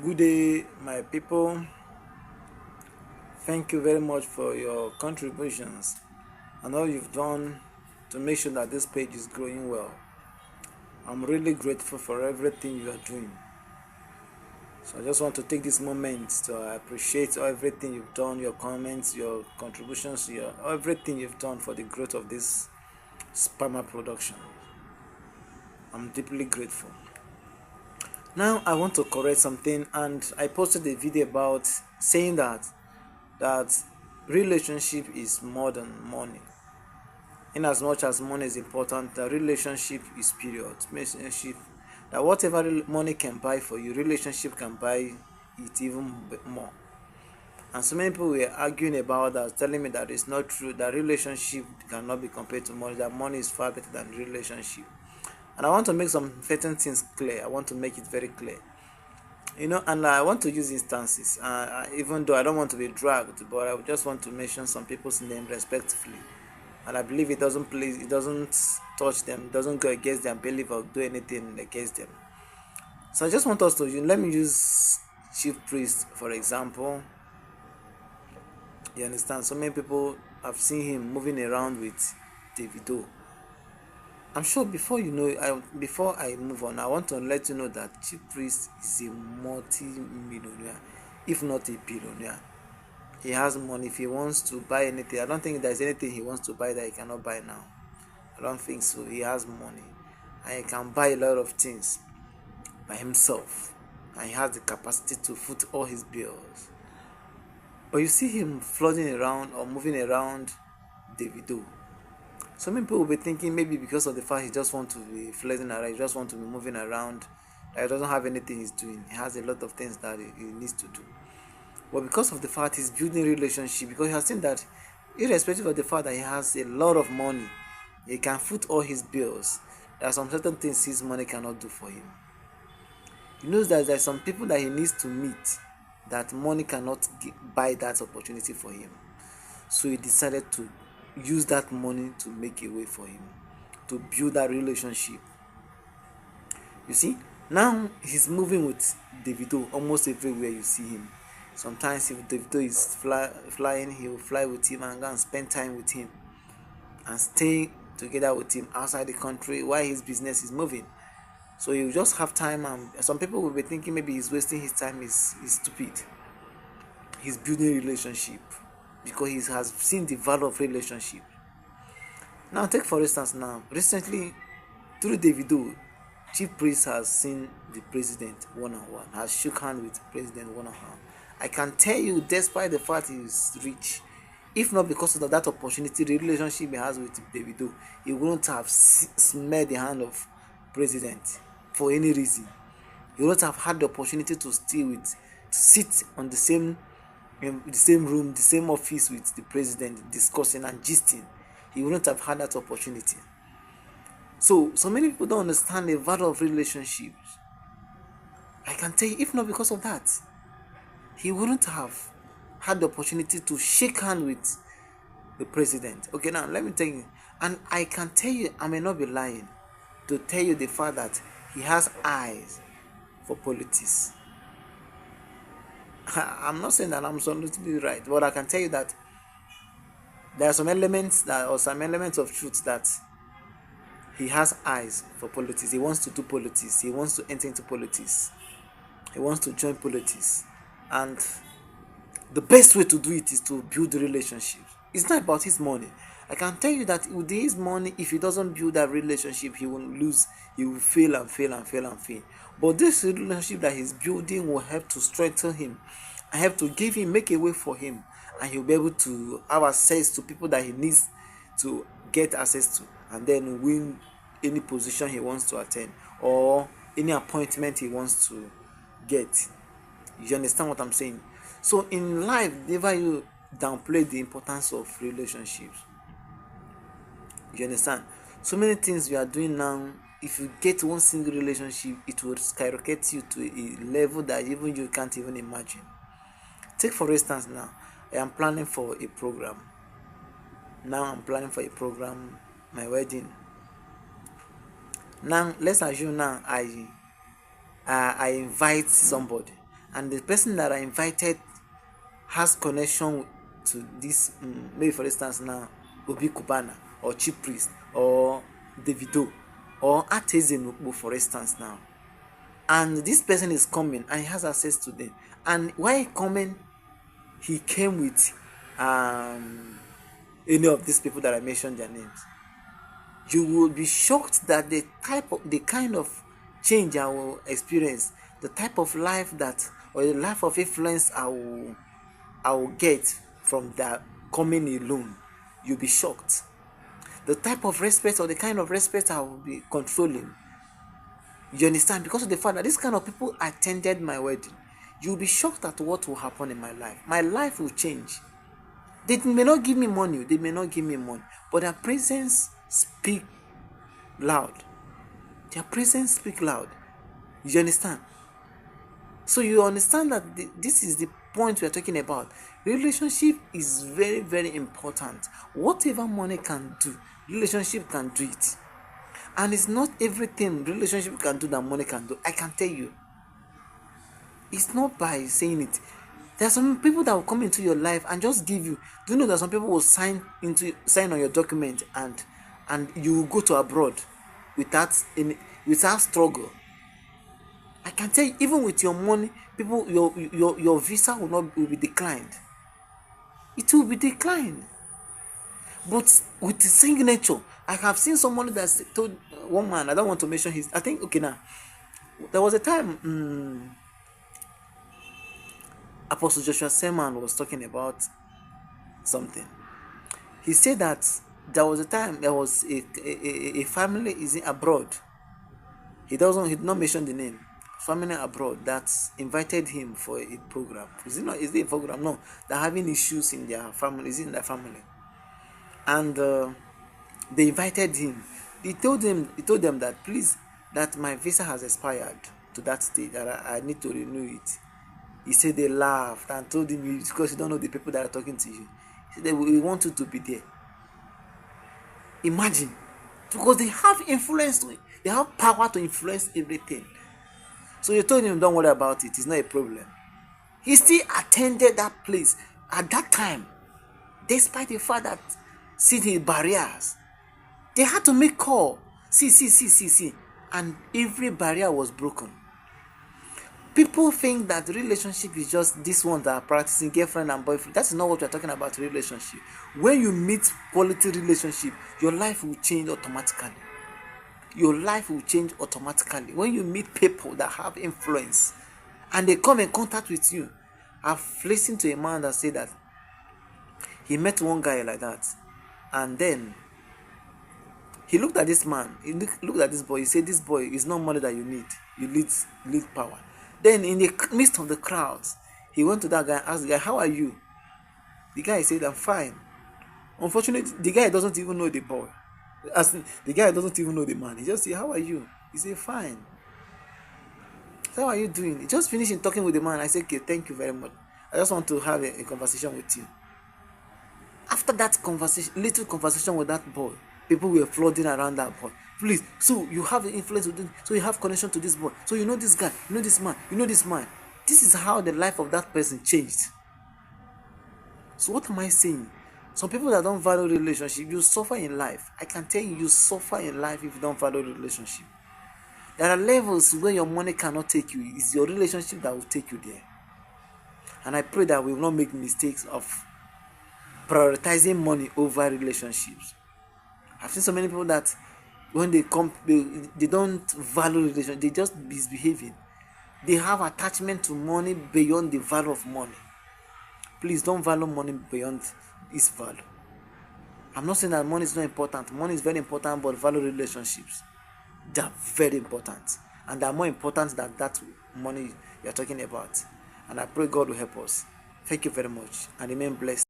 Good day, my people. Thank you very much for your contributions and all you've done to make sure that this page is growing well. I'm really grateful for everything you are doing. So I just want to take this moment to appreciate everything you've done, your comments, your contributions, your everything you've done for the growth of this Spammer production. I'm deeply grateful. Now I want to correct something, and I posted a video about saying that relationship is more than money. In as much as money is important, the relationship is period. Relationship, that whatever money can buy for you, relationship can buy it even more. And so many people were arguing about that, telling me that it's not true, that relationship cannot be compared to money, that money is far better than relationship. And I want to make some certain things clear. I want to make it very clear. And I want to use instances, even though I don't want to be dragged, but I just want to mention some people's name respectfully. And I believe it doesn't touch them, it doesn't go against their belief or do anything against them. So I just want us to let me use chief priest for example. You understand? So many people have seen him moving around with Davido. I'm sure before I move on, I want to let you know that chief priest is a multi-millionaire, if not a billionaire. He has money. If he wants to buy anything, I don't think there's anything he wants to buy that he cannot buy now. I don't think so. He has money and he can buy a lot of things by himself, and he has the capacity to foot all his bills. But you see him floating around or moving around Davido. Some people will be thinking maybe because of the fact he just want to be floating around, he just want to be moving around, that he doesn't have anything he's doing. He has a lot of things that he needs to do. But because of the fact he's building relationship, because he has seen that irrespective of the fact that he has a lot of money, he can foot all his bills. There are some certain things his money cannot do for him. He knows that there are some people that he needs to meet that money cannot buy that opportunity for him. So he decided to use that money to make a way for him, to build that relationship. You see, now he's moving with Davido almost everywhere you see him. Sometimes if Davido is flying, he will fly with him and go and spend time with him and stay together with him outside the country while his business is moving. So you just have time, and some people will be thinking maybe he's wasting his time. Is stupid. He's building relationship because he has seen the value of relationship. Now take for instance, now recently through Davido, chief priest has seen the president one-on-one, has shook hand with the president one-on-one. I can tell you, despite the fact he is rich, if not because of that opportunity, the relationship he has with Davido, he wouldn't have smelled the hand of president for any reason. He wouldn't have had the opportunity to sit on the same in the same room, the same office with the president, discussing and gisting. He wouldn't have had that opportunity. So many people don't understand the value of relationships. I can tell you, if not because of that, he wouldn't have had the opportunity to shake hand with the president. Okay, now let me tell you, and I can tell you, I may not be lying to tell you the fact that he has eyes for politics. I'm not saying that I'm absolutely right, but I can tell you that there are some elements of truth that he has eyes for politics. He wants to do politics. He wants to enter into politics. He wants to join politics, and the best way to do it is to build relationships. It's not about his money. I can tell you that with his money, if he doesn't build that relationship, he will lose. He will fail and fail and fail and fail. But this relationship that he's building will help to strengthen him. I have to give him, make a way for him, and he'll be able to have access to people that he needs to get access to, and then win any position he wants to attend or any appointment he wants to get. You understand what I'm saying? So in life, never you downplay the importance of relationships. You understand? So many things you are doing now, if you get one single relationship, it will skyrocket you to a level that even you can't even imagine. Take for instance now, I am planning for a program. My wedding. Now let's assume now I invite somebody. and the person that I invited has connection to this, maybe for instance now, Obi Kubana or Chief Priest or Davido or Atezenukbo, for instance now, and this person is coming and he has access to them, and while coming, he came with any of these people that I mentioned their names, you will be shocked that the kind of change I will experience, the type of life that, or the life of influence I will get from that coming alone. You'll be shocked. The type of respect or the kind of respect I will be controlling. You understand? Because of the fact that this kind of people attended my wedding. You'll be shocked at what will happen in my life. My life will change. They may not give me money, but their presence speak loud. Their presence speak loud. You understand? So you understand that this is the point we are talking about. Relationship is very, very important. Whatever money can do, relationship can do it. And it's not everything relationship can do that money can do. I can tell you. It's not by saying it. There are some people that will come into your life and just give you. Do you know that some people will sign on your document and you will go to abroad without struggle? I can tell you, even with your money, people your visa will be declined. It will be declined. But with the signature, I have seen someone that told one man, I don't want to mention his, I think, okay, now there was a time Apostle Joshua Selman was talking about something. He said that there was a time there was a family is abroad. He did not mention the name. Family abroad that invited him for a program. Is it a program? No, they're having issues in their family. Is in their family, and they invited him. He told them that please, that my visa has expired to that state, that I need to renew it. He said they laughed and told him, because you don't know the people that are talking to you. He said we want you to be there. Imagine, because they have influence, they have power to influence everything. So you told him, don't worry about it, it's not a problem. He still attended that place at that time, despite the fact that seeing barriers. They had to make call. See, and every barrier was broken. People think that relationship is just this one that are practicing girlfriend and boyfriend. That's not what we're talking about. Relationship. When you meet quality relationship, your life will change automatically. Your life will change automatically. When you meet people that have influence and they come in contact with you. I've listened to a man that said that he met one guy like that, and then he looked at this man, he looked at this boy, he said, this boy is not money that you need, you need power. Then in the midst of the crowds, he went to that guy and asked the guy, how are you? The guy said, I'm fine. Unfortunately, the guy doesn't even know the boy. The guy doesn't even know the man. He just said, how are you? He said, fine. So how are you doing? He just finished talking with the man. I said, okay, thank you very much. I just want to have a conversation with you. After that little conversation with that boy, people were flooding around that boy. Please, so you have the influence with him, so you have connection to this boy, so you know this guy, you know this man, you know this man. This is how the life of that person changed. So what am I saying? Some people that don't value relationship, you suffer in life. I can tell you suffer in life if you don't value relationship. There are levels where your money cannot take you. It's your relationship that will take you there. And I pray that we will not make mistakes of prioritizing money over relationships. I've seen so many people that when they come, they don't value relationship. They just misbehaving. They have attachment to money beyond the value of money. Please don't value money beyond its value. I'm not saying that money is not important. Money is very important, but value relationships. They are very important. And they are more important than that money you're talking about. And I pray God will help us. Thank you very much and remain blessed.